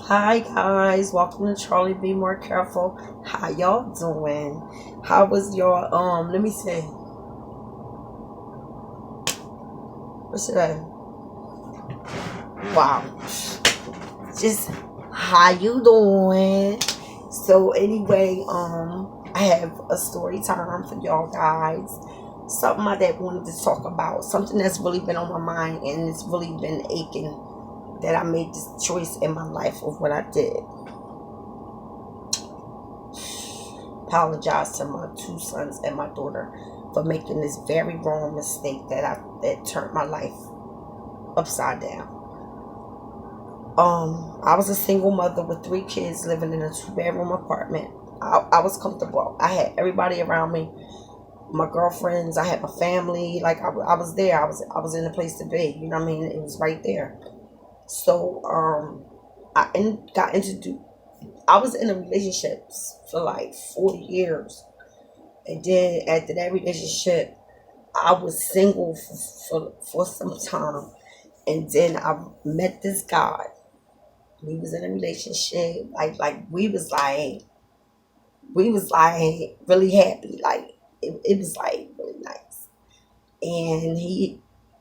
Hi guys, welcome to Charlie. Be more careful. How y'all doing? How was your Let me see. What's today? Wow. Just how you doing? So anyway, I have a story time for y'all guys. Something my dad wanted to talk about. Something that's really been on my mind and it's really been aching that I made this choice in my life of what I did. Apologize to my two sons and my daughter for making this very wrong mistake that turned my life upside down. I was a single mother with 3 kids living in a 2-bedroom apartment. I was comfortable. I had everybody around me, my girlfriends. I had my family. Like I was there. I was in a place to be. You know what I mean? It was right there. So got introduced. I was in a relationship for like 4 years. And then after that relationship, I was single for some time. And then I met this guy. We was in a relationship. We was like really happy. Like it was like really nice. And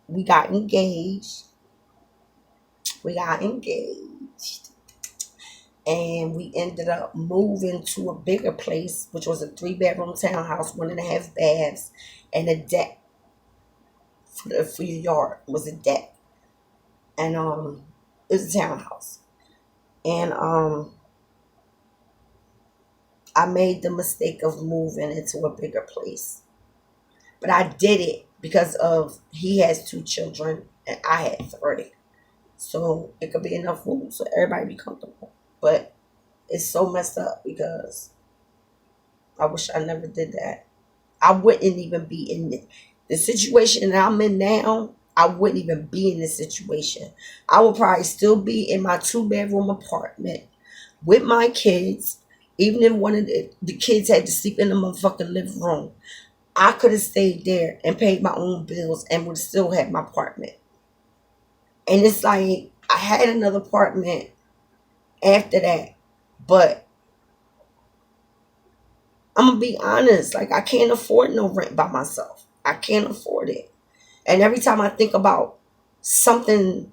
we got engaged. We got engaged. And we ended up moving to a bigger place, which was a 3-bedroom townhouse, 1.5 baths, and a deck for your yard was a deck, and it was a townhouse, and I made the mistake of moving into a bigger place, but I did it because of he has 2 children and I had 3, so it could be enough room so everybody be comfortable, but it's so messed up because I wish I never did that. I wouldn't even be in the situation that I'm in now. I wouldn't even be in this situation. I would probably still be in my 2-bedroom apartment with my kids. Even if one of the kids had to sleep in the motherfucking living room, I could have stayed there and paid my own bills and would still have my apartment. And it's like I had another apartment after that, but I'm gonna be honest, like I can't afford no rent by myself. I can't afford it. And every time I think about something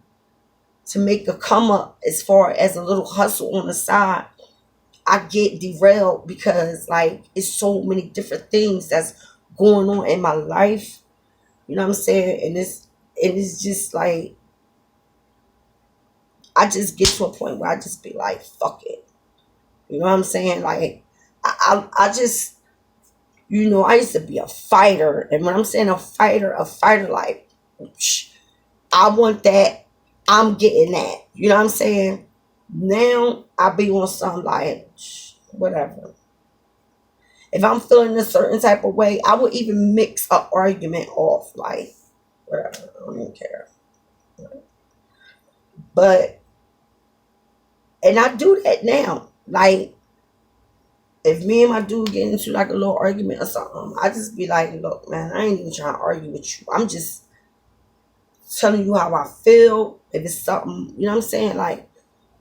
to make a come up as far as a little hustle on the side, I get derailed because like it's so many different things that's going on in my life. You know what I'm saying? And it's just like I just get to a point where I just be like, fuck it. You know what I'm saying? Like I just I used to be a fighter. And when I'm saying a fighter like I want that. I'm getting that. You know what I'm saying? Now I be on some like whatever. If I'm feeling a certain type of way, I would even mix an argument off like whatever. I don't even care. But and I do that now. Like if me and my dude get into like a little argument or something, I just be like, look, man, I ain't even trying to argue with you. I'm just telling you how I feel. If it's something, you know what I'm saying? Like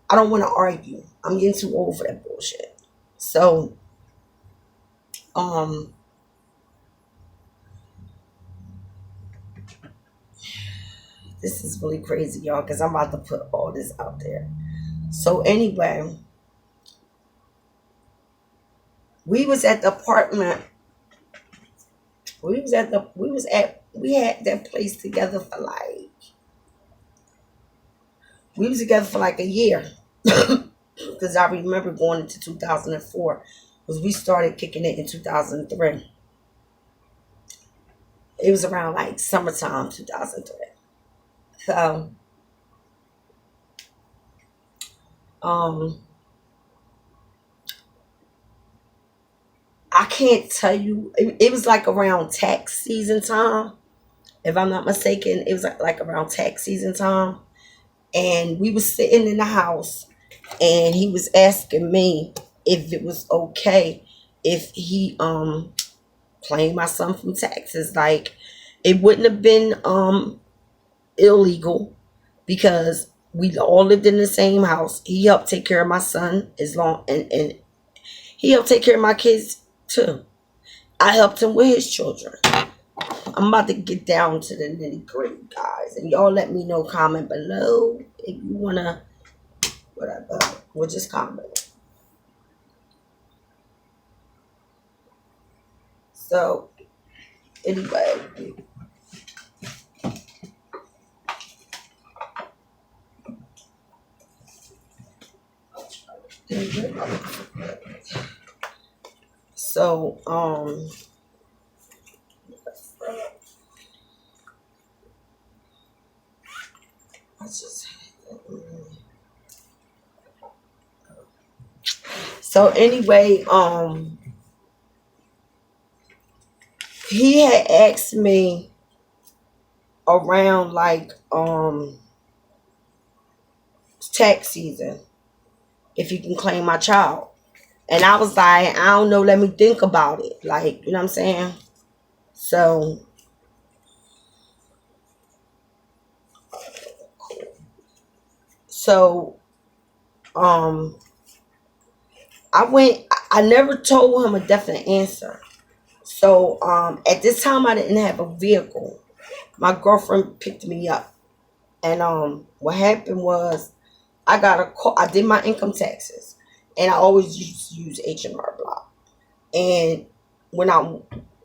I don't want to argue. I'm getting too old for that bullshit. So, um, this is really crazy, y'all, because I'm about to put all this out there. So anyway, we was at the apartment. We had that place together for like, we was together for like a year. Because I remember going into 2004, because we started kicking it in 2003. It was around like summertime 2003. So, um, I can't tell you. It was like around tax season time, if I'm not mistaken. It was like around tax season time, and we was sitting in the house, and he was asking me if it was okay if he claimed my son from taxes. Like it wouldn't have been illegal because We all lived in the same house. He helped take care of my son and he helped take care of my kids too. I helped him with his children. I'm about to get down to the nitty gritty, guys, and y'all let me know. Comment below if you wanna whatever. We'll just comment. So anyway, so I just so anyway, he had asked me around like tax season if he can claim my child. And I was like, I don't know, let me think about it. Like, you know what I'm saying? So so um I never told him a definite answer. So at this time I didn't have a vehicle. My girlfriend picked me up. And what happened was I got a call. I did my income taxes, and I always used to use H&R Block. And when I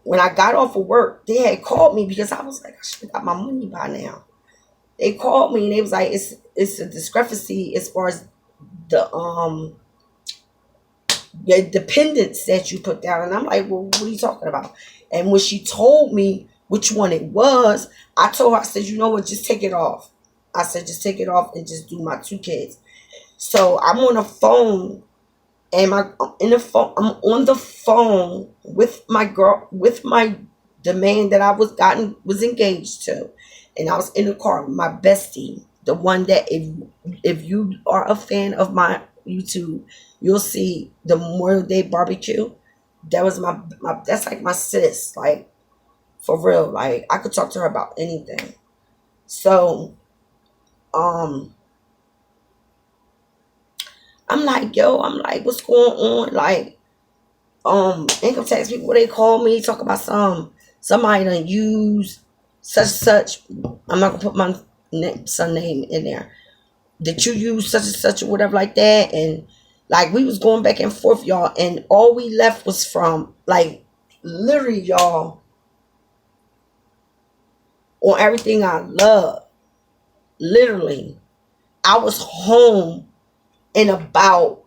when I got off of work, they had called me because I was like, I should have got my money by now. They called me and they was like, it's a discrepancy as far as the the dependents that you put down. And I'm like, well, what are you talking about? And when she told me which one it was, I told her, I said, you know what, just take it off. I said, just take it off and just do my two kids. So I'm on the phone and I'm on the phone with my girl, with my the man that I was engaged to. And I was in the car with my bestie, the one that if you are a fan of my YouTube, you'll see the Memorial Day barbecue. That was my that's like my sis, like for real. Like I could talk to her about anything. So um I'm like, what's going on? Like, income tax people, they call me, talk about somebody done use such such. I'm not gonna put my son name in there. That you use such and such or whatever like that, and like we was going back and forth, y'all, and all we left was from like literally, y'all, on everything I love. Literally, I was home in about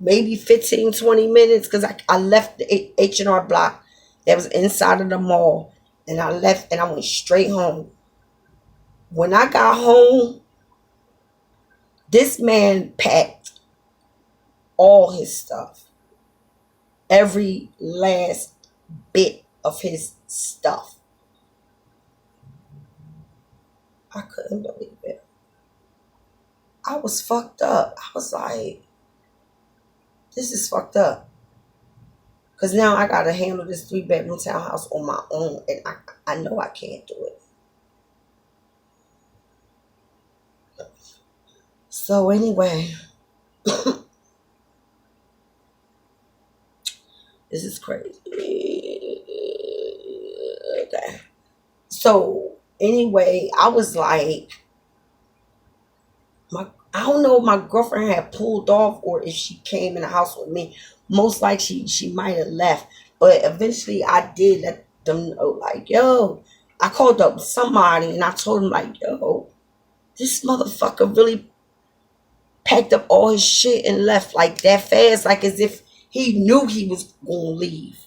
maybe 15, 20 minutes because I left the H&R Block that was inside of the mall, and I left and I went straight home. When I got home, this man packed all his stuff, every last bit of his stuff. I couldn't believe it. I was fucked up. I was like, this is fucked up. Because now I got to handle this 3-bedroom townhouse on my own. And I know I can't do it. So anyway, this is crazy. Okay. So anyway, I was like, I don't know if my girlfriend had pulled off or if she came in the house with me. Most likely she might have left. But eventually I did let them know, like, yo, I called up somebody and I told them, like, yo, this motherfucker really packed up all his shit and left like that fast, like as if he knew he was gonna leave.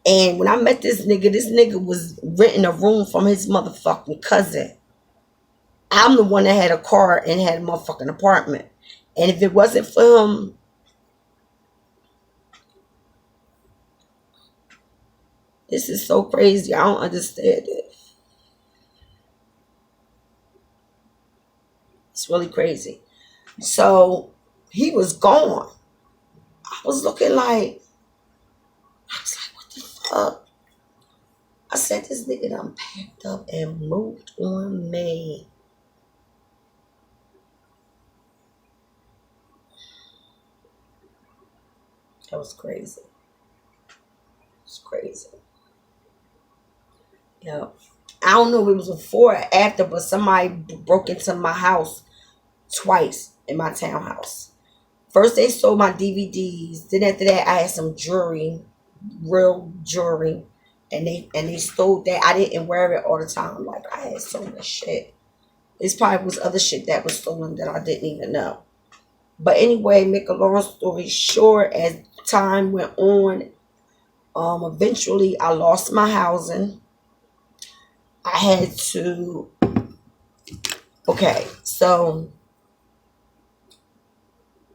And when I met this nigga was renting a room from his motherfucking cousin. I'm the one that had a car and had a motherfucking apartment. And if it wasn't for him, this is so crazy. I don't understand it. It's really crazy. So he was gone. I was looking like, I was like, what the fuck? I said, this nigga done packed up and moved on me. That was crazy. It's crazy. Yeah. I don't know if it was before or after, but somebody broke into my house twice in my townhouse. First, they stole my DVDs. Then after that, I had some jewelry, real jewelry, and they stole that. I didn't wear it all the time. Like I had so much shit. It's probably was other shit that was stolen that I didn't even know. But anyway, make a long story short, as time went on, eventually I lost my housing. I had to. Okay, so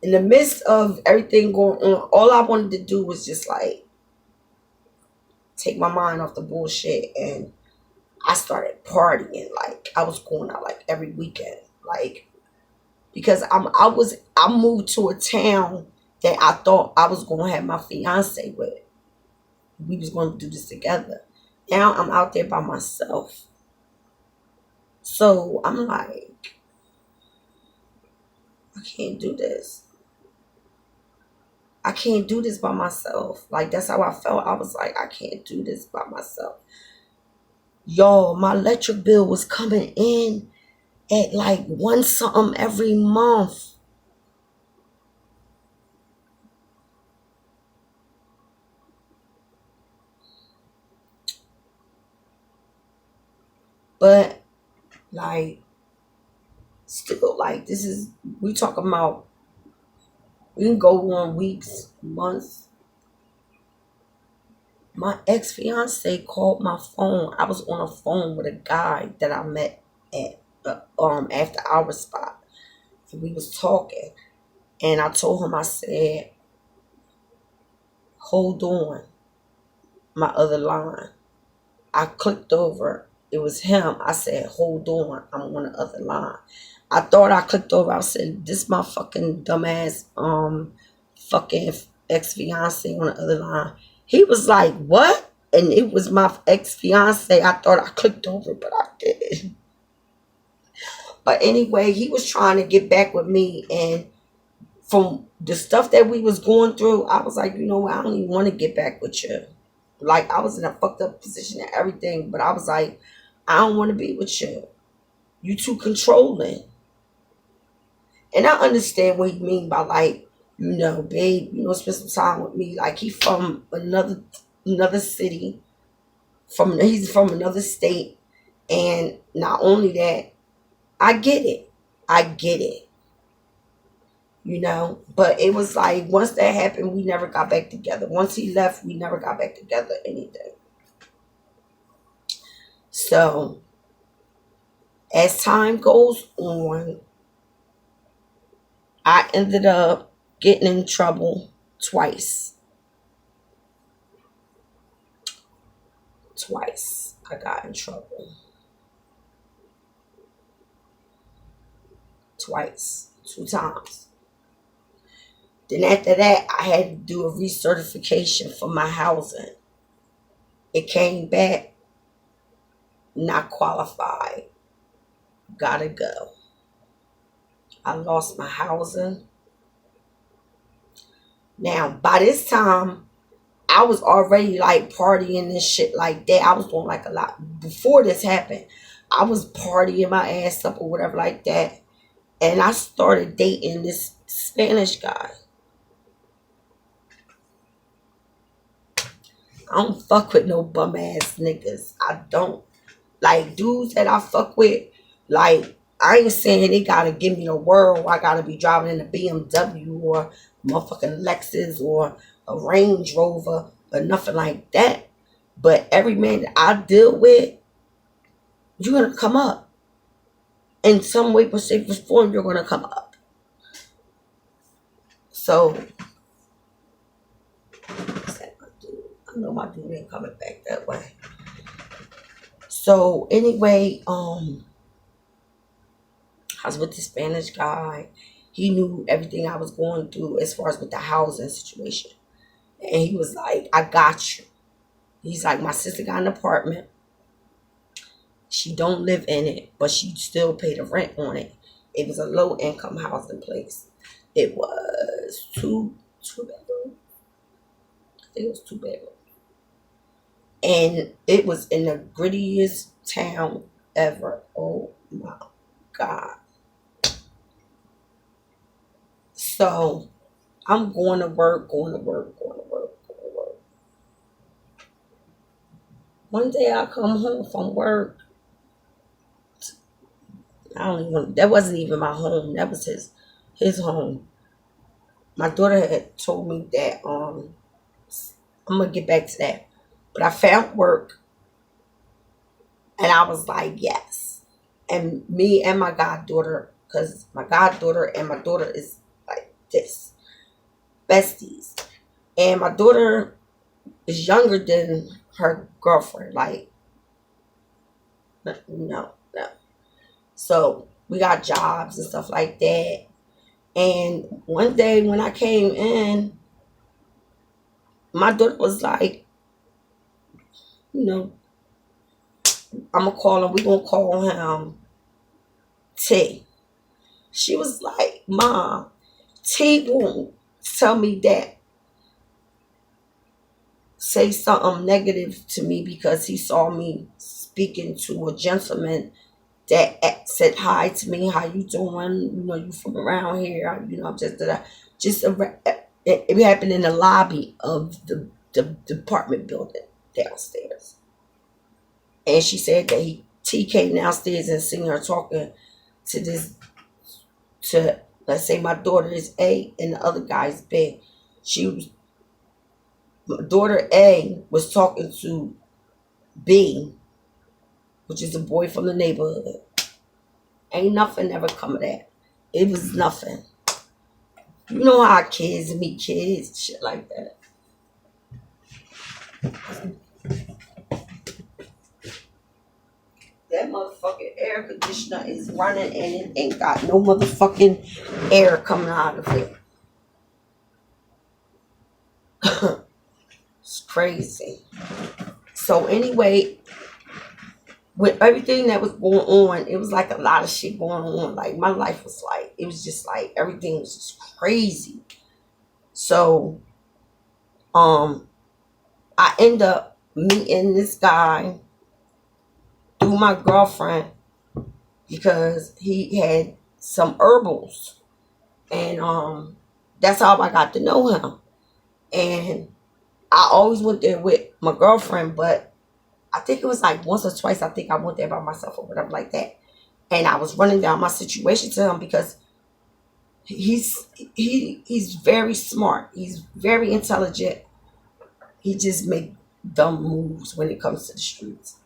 in the midst of everything going on, all I wanted to do was just like take my mind off the bullshit, and I started partying. Like I was going out like every weekend, like because I moved to a town that I thought I was going to have my fiance with. We was going to do this together. Now I'm out there by myself, so I'm like, I can't do this. I can't do this by myself. Like that's how I felt. I was like, I can't do this by myself. Y'all, my electric bill was coming in at like one something every month. But like still like this is we talking about we can go on weeks, months. My ex fiance called my phone. I was on a phone with a guy that I met at after our spot. And we was talking, and I told him, I said, hold on, my other line. I clicked over. It was him. I said, hold on, I'm on the other line. I thought I clicked over. I said, this my fucking dumbass fucking ex fiance on the other line. He was like, what? And it was my ex fiance. I thought I clicked over, but I didn't. But anyway, he was trying to get back with me, and from the stuff that we was going through, I was like, you know what, I don't even want to get back with you. Like I was in a fucked up position and everything, but I was like, I don't want to be with you. You too controlling. And I understand what he mean by like, babe, spend some time with me. Like he from another city, he's from another state, and not only that, I get it. I get it. But it was like once that happened, we never got back together. Once he left, we never got back together, anything. So as time goes on, I ended up getting in trouble twice. Twice I got in trouble. Twice. 2 times. Then after that, I had to do a recertification for my housing. It came back not qualified. Gotta go. I lost my housing. Now, by this time, I was already like partying and shit like that. I was doing like a lot. Before this happened, I was partying my ass up or whatever like that. And I started dating this Spanish guy. I don't fuck with no bum ass niggas. I don't. Like dudes that I fuck with, like I ain't saying they gotta give me the world. I gotta be driving in a BMW or motherfucking Lexus or a Range Rover or nothing like that. But every man that I deal with, you're gonna come up. In some way, shape, or form, you're gonna come up. So I know my dude ain't coming back that way. So anyway, I was with the Spanish guy. He knew everything I was going through as far as with the housing situation. And he was like, I got you. He's like, my sister got an apartment. She don't live in it, but she still paid the rent on it. It was a low income housing place. It was two bedroom. I think it was two bedroom. And it was in the grittiest town ever. Oh my God. So I'm going to work, going to work, going to work, going to work. One day I come home from work. I don't even, that wasn't even my home. That was his home. My daughter had told me that I'm gonna get back to that. But I found work and I was like, yes. And me and my goddaughter, because my goddaughter and my daughter is like this, besties. And my daughter is younger than her girlfriend. Like, no, no. So we got jobs and stuff like that. And one day when I came in, my daughter was like, you know, I'm gonna call him. We gonna call him T. She was like, Mom, T won't tell me that, say something negative to me because he saw me speaking to a gentleman that said hi to me. How you doing? You know, you from around here? You know, it happened in the lobby of the department building downstairs. And she said that T came downstairs and seen her talking to this, to, let's say my daughter is A and the other guy's B. She was, my daughter A was talking to B, which is a boy from the neighborhood. Ain't nothing ever come of that. It was nothing. You know how kids meet kids, shit like that. That motherfucking air conditioner is running and it ain't got no motherfucking air coming out of it. It's crazy. So anyway, with everything that was going on, it was like a lot of shit going on. Like my life was like, it was just like everything was just crazy. So I end up meeting this guy through my girlfriend because he had some herbals. And that's how I got to know him. And I always went there with my girlfriend, but I think it was like once or twice. I think I went there by myself or whatever like that. And I was running down my situation to him because he's very smart. He's very intelligent. He just make dumb moves when it comes to the streets.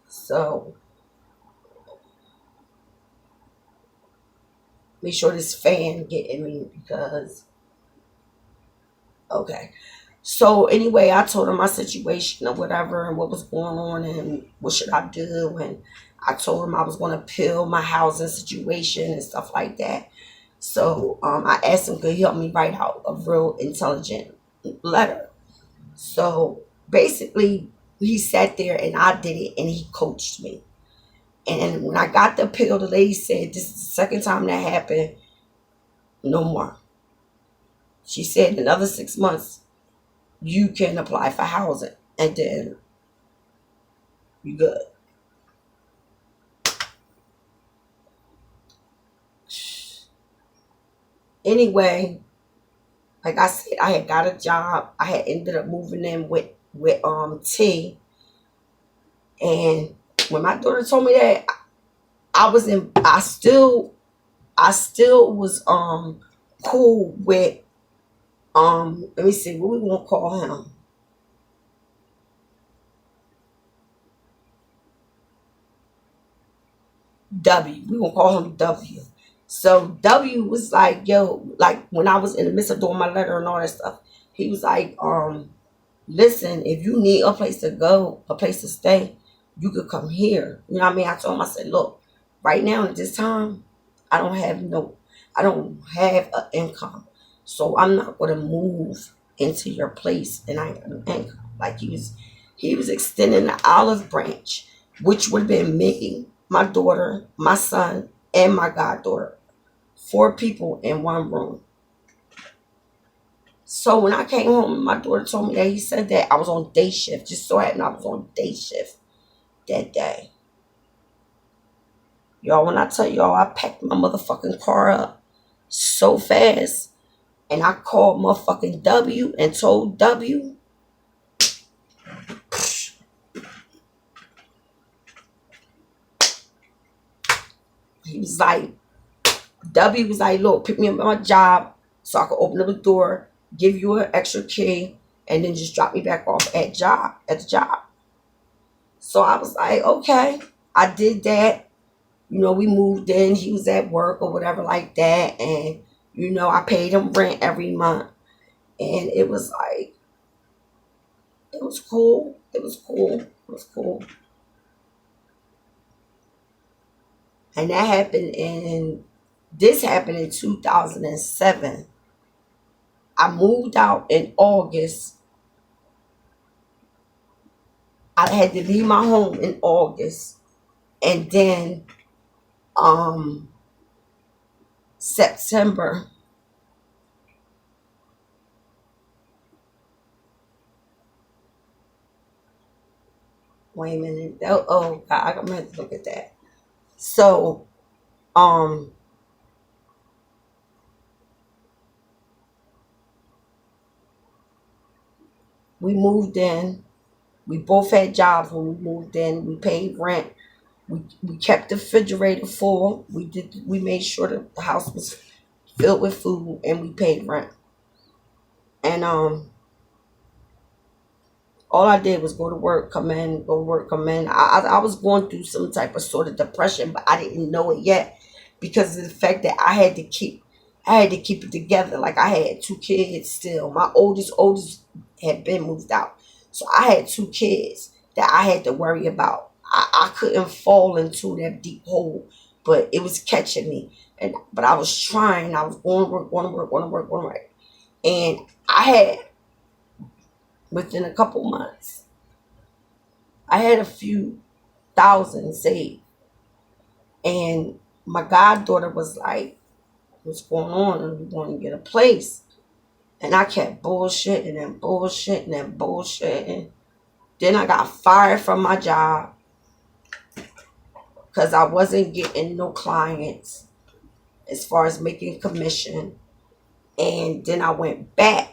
So make sure this fan getting me because okay. So anyway, I told him my situation or whatever and what was going on and what should I do, and I told him I was going to appeal my housing situation and stuff like that. So I asked him could he help me write out a real intelligent letter. So basically, he sat there and I did it and he coached me. And when I got the appeal, the lady said, "This is the second time that happened. No more." She said, "Another 6 months, you can apply for housing, and then you good." Anyway, like I said, I had got a job. I had ended up moving in with T. And when my daughter told me that, I was in. I still was cool with Let me see what we gonna call him. W. We gonna call him W. So W was like, yo, like when I was in the midst of doing my letter and all that stuff, he was like, listen, if you need a place to go, a place to stay, you could come here. You know what I mean? I told him, I said, look, right now at this time, I don't have an income. So I'm not gonna move into your place, and I got no income. Like he was extending the olive branch, which would have been me, my daughter, my son, and my goddaughter. 4 people in one room. So when I came home, my daughter told me that he said that I was on day shift. Just so happened I was on day shift that day. Y'all, when I tell y'all, I packed my motherfucking car up so fast, and I called motherfucking W and told W. He was like, W was like, look, pick me up at my job so I could open up the door, give you an extra key, and then just drop me back off at the job. So I was like, okay. I did that. We moved in. He was at work or whatever like that. And, I paid him rent every month. And it was like, it was cool. It was cool. It was cool. And this happened in 2007. I moved out in August. I had to leave my home in August. And then September, wait a minute. Oh, God, I'm going to have to look at that. So, we moved in. We both had jobs when we moved in. We paid rent. We kept the refrigerator full. We made sure that the house was filled with food, and we paid rent. And all I did was go to work, come in, go to work, come in. I was going through some type of sort of depression, but I didn't know it yet because of the fact that I had to keep it together. Like I had 2 kids still. My oldest had been moved out, so I had 2 kids that I had to worry about. I couldn't fall into that deep hole, but it was catching me. But I was trying. I was going to work, going to work, going to work, going to work, and I had within a couple months, I had a few thousand saved. And my goddaughter was like, what's going on? Are we going to get a place? And I kept bullshitting and bullshitting and bullshitting. Then I got fired from my job because I wasn't getting no clients as far as making commission. And then I went back.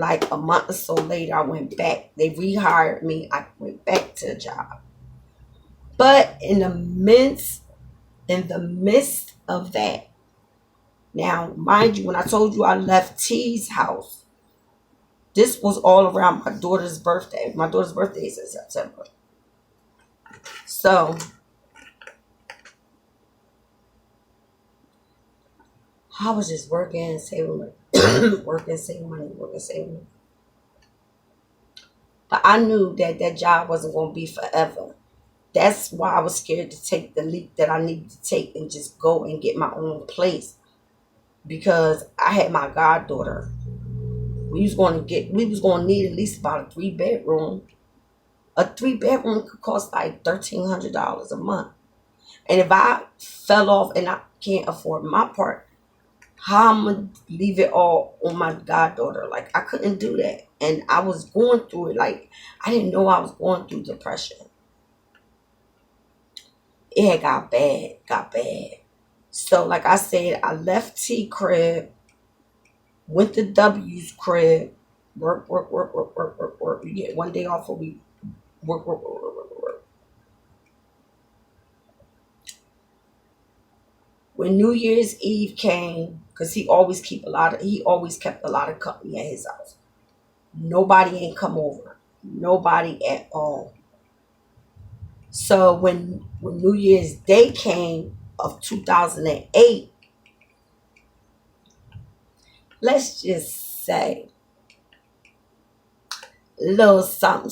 Like a month or so later, I went back. They rehired me. I went back to the job. But in the midst of that, now, mind you, when I told you I left T's house, this was all around my daughter's birthday. My daughter's birthday is in September. So, I was just working and saving money. Working, saving money, working, saving money. But I knew that that job wasn't going to be forever. That's why I was scared to take the leap that I needed to take and just go and get my own place. Because I had my goddaughter. We was going to need at least about a 3-bedroom. A 3-bedroom could cost like $1,300 a month. And if I fell off and I can't afford my part, how I'm gonna leave it all on my goddaughter? Like I couldn't do that. And I was going through it. Like I didn't know I was going through depression. It had got bad. So like I said, I left T crib, went to W's crib, work. We get one day off a week. Work. When New Year's Eve came, because he always kept a lot of company at his house. Nobody ain't come over. Nobody at all. So when New Year's Day came of 2008, let's just say a little something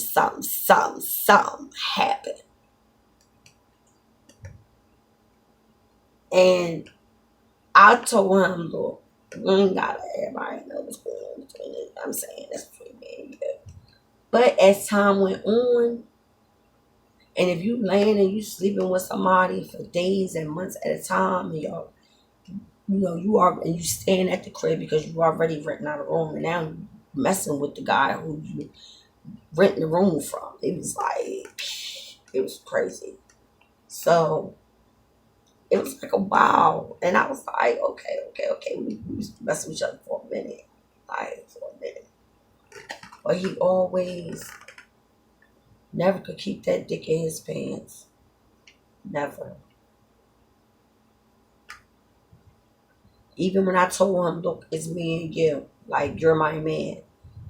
happened. And I told him, look, We ain't gotta let everybody know what's going on between it. I'm saying that's between me and you. But as time went on, and if you laying and you sleeping with somebody for days and months at a time, and y'all, you are, and you staying at the crib because you already renting out a room, and now you messing with the guy who you renting the room from. It was crazy. So it was like a wow, and I was like, okay. We was messing with each other for a minute, like for a minute. But he always never could keep that dick in his pants. Never. Even when I told him, look, it's me and you, like you're my man,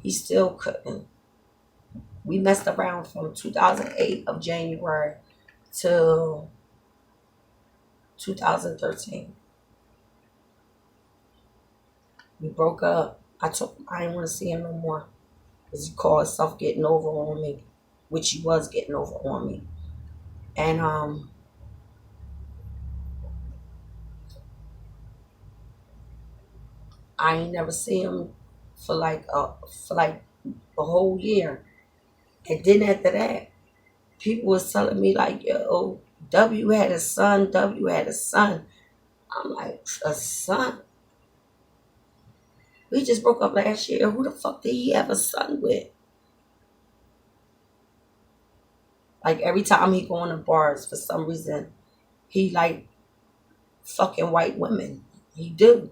he still couldn't. We messed around from 2008 of January till 2013. We broke up. I told him I didn't want to see him no more because he called himself getting over on me, which he was getting over on me. And I ain't never see him for like a whole year. And then after that, people was telling me like, yo, W had a son, W had a son. I'm like, a son? We just broke up last year. Who the fuck did he have a son with? Like every time he go on the bars, for some reason, he like fucking white women. He do.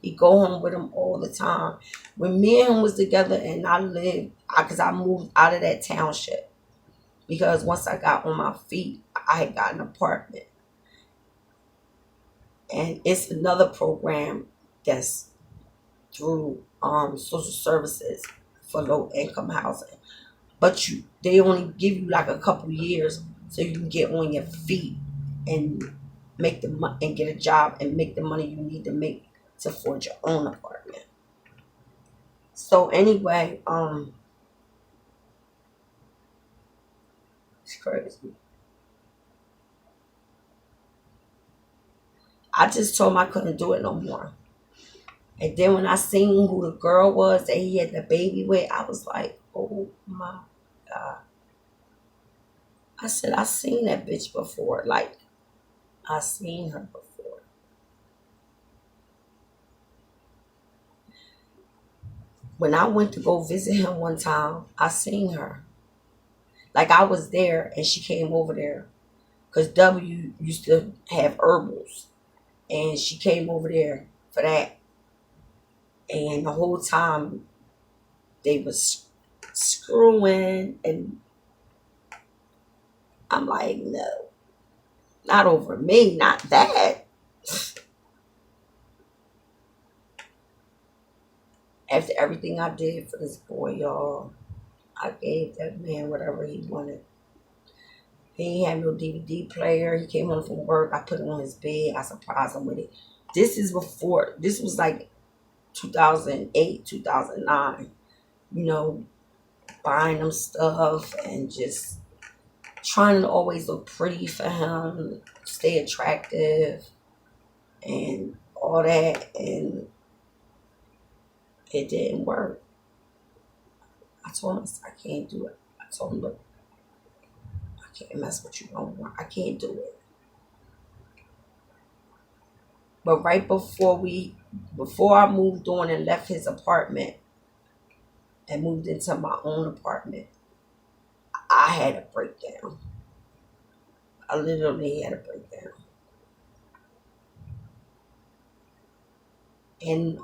He go home with them all the time. When me and him was together and because I moved out of that township. Because once I got on my feet, I had got an apartment. And it's another program that's through social services for low income housing. But they only give you like a couple years so you can get on your feet and make the and get a job and make the money you need to make to afford your own apartment. So anyway, it's crazy. I just told him I couldn't do it no more. And then when I seen who the girl was that he had the baby with, I was like, oh my God. I said, I seen that bitch before. Like, I seen her before. When I went to go visit him one time, I seen her. Like, I was there and she came over there. Because W used to have herbals. And she came over there for that. And the whole time they was screwing. And I'm like, no, not over me, not that. After everything I did for this boy, y'all, I gave that man whatever he wanted. He ain't had no DVD player. He came home from work. I put it on his bed. I surprised him with it. This was like 2008, 2009. You know, buying him stuff and just trying to always look pretty for him, stay attractive, and all that. And it didn't work. I told him, I can't do it. I told him, look, I can't mess with you no more. I can't do it. But right before I moved on and left his apartment and moved into my own apartment, I had a breakdown. I literally had a breakdown. And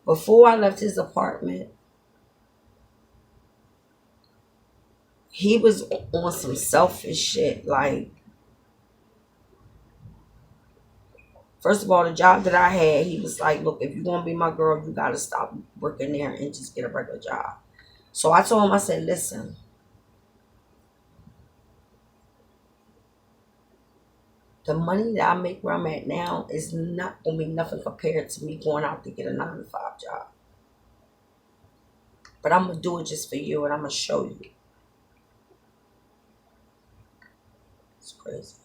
before I left his apartment, he was on some selfish shit. Like, first of all, the job that I had, he was like, look, if you're going to be my girl, you got to stop working there and just get a regular job. So I told him, I said, listen, the money that I make where I'm at now is not going to be nothing compared to me going out to get a 9 to 5 job. But I'm going to do it just for you and I'm going to show you. It's crazy.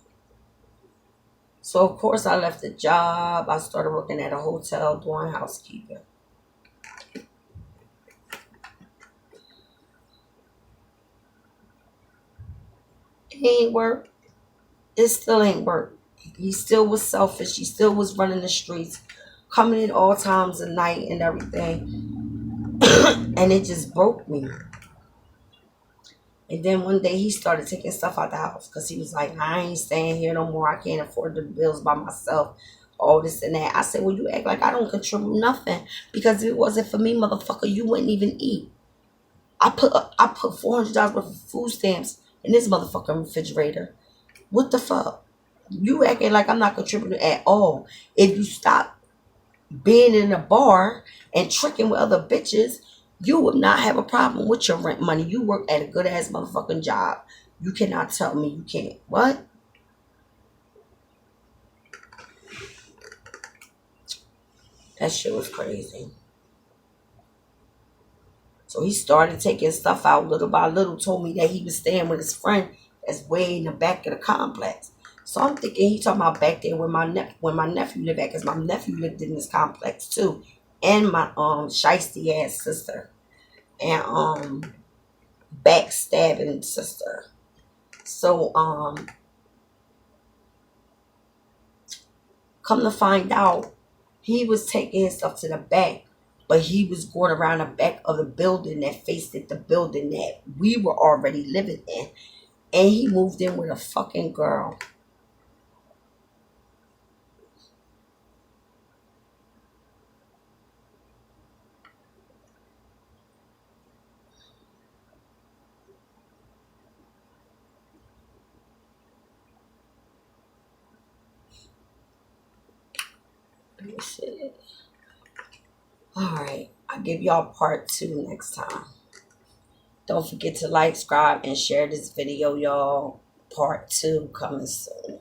So of course I left the job. I started working at a hotel doing housekeeping. It ain't work. It still ain't work. He still was selfish. He still was running the streets, coming in all times of night and everything. And it just broke me. And then one day he started taking stuff out the house because he was like, I ain't staying here no more. I can't afford the bills by myself. All this and that. I said, well, you act like I don't contribute nothing. Because if it wasn't for me, motherfucker, you wouldn't even eat. I put $400 worth of food stamps in this motherfucking refrigerator. What the fuck? You acting like I'm not contributing at all. If you stop being in a bar and tricking with other bitches, you would not have a problem with your rent money. You work at a good ass motherfucking job. You cannot tell me you can't. What? That shit was crazy. So he started taking stuff out little by little. Told me that he was staying with his friend that's way in the back of the complex. So I'm thinking he talking about back there where my nephew lived at, because my nephew lived in this complex too, and my shiesty ass sister and backstabbing sister. So come to find out, he was taking his stuff to the back, but he was going around the back of the building that faced the building that we were already living in, and he moved in with a fucking girl. Shit. All right, I'll give y'all part 2 next time. Don't forget to like, subscribe, and share this video, y'all. Part 2 coming soon.